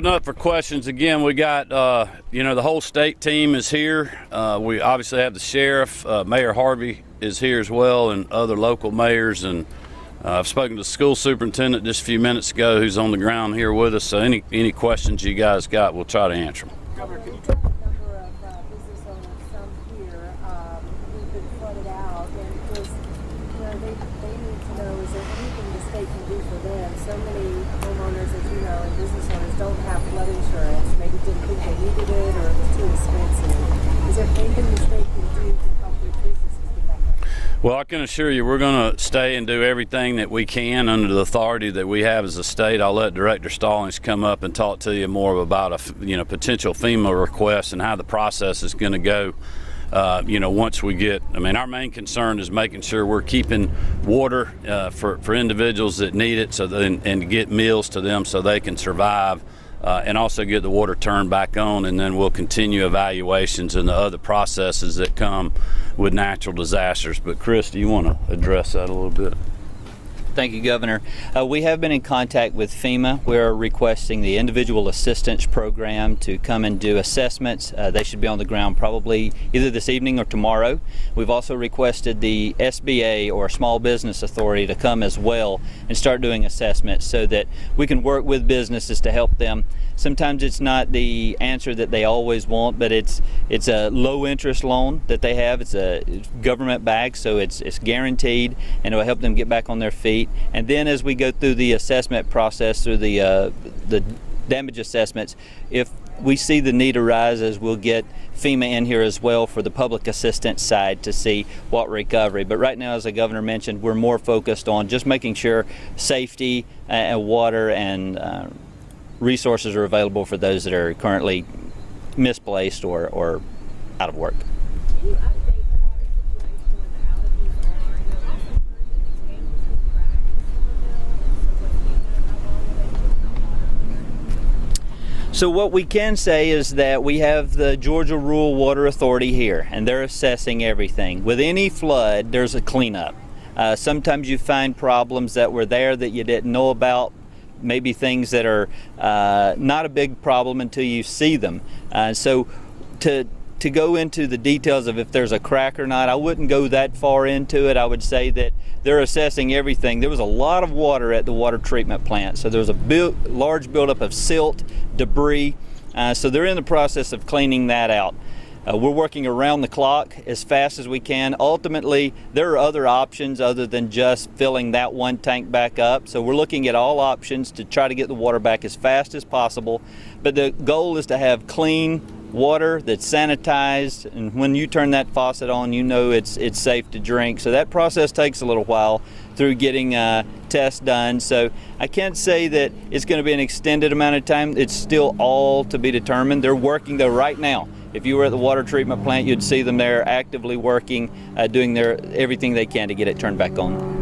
Open up for questions again. We got the whole state team is here. We obviously have the sheriff, Mayor Harvey is here as well, and other local mayors, and I've spoken to the school superintendent just a few minutes ago, who's on the ground here with us. So any questions you guys got, we'll try to answer them. Governor, can you talk about the number of business owners, some here, who've been flooded out, and of course, they need to know, is there anything the state can do for them? So many homeowners, as you know, and business owners don't have flood insurance, maybe didn't think they needed it, or it was too expensive. Is there anything the state can do to help their businesses get back on? Well, I can assure you we're going to stay and do everything that we can under the authority that we have as a state. I'll let Director Stallings come up and talk to you more about potential FEMA requests and how the process is going to go. Once we get, our main concern is making sure we're keeping water for individuals that need it, and get meals to them so they can survive. And also get the water turned back on, and then we'll continue evaluations and the other processes that come with natural disasters. But Chris, do you want to address that a little bit? Thank you, Governor. We have been in contact with FEMA. We're requesting the Individual Assistance Program to come and do assessments. They should be on the ground probably either this evening or tomorrow. We've also requested the SBA, or Small Business Authority, to come as well and start doing assessments so that we can work with businesses to help them. Sometimes it's not the answer that they always want, but it's a low interest loan that they have. It's a government backed, so it's guaranteed, and it will help them get back on their feet. And then as we go through the assessment process, through the damage assessments, if we see the need arises, we'll get FEMA in here as well for the public assistance side to see what recovery. But right now, as the governor mentioned, we're more focused on just making sure safety and water and resources are available for those that are currently misplaced or out of work. Can you update the water situation when the outages are? I know also heard that the tank was being cracked in Summerville, and so what's the how long will they take water? So what we can say is that we have the Georgia Rural Water Authority here, and they're assessing everything. With any flood, there's a cleanup. Sometimes you find problems that were there that you didn't know about, maybe things that are not a big problem until you see them. So to go into the details of if there's a crack or not, I wouldn't go that far into it. I would say that they're assessing everything. There was a lot of water at the water treatment plant, so there was a large buildup of silt, debris, so they're in the process of cleaning that out. We're working around the clock as fast as we can. Ultimately, there are other options other than just filling that one tank back up. So we're looking at all options to try to get the water back as fast as possible. But the goal is to have clean water that's sanitized, and when you turn that faucet on, you know it's safe to drink. So that process takes a little while through getting tests done. So I can't say that it's going to be an extended amount of time. It's still all to be determined. They're working though right now. If you were at the water treatment plant, you'd see them there actively working, doing everything they can to get it turned back on.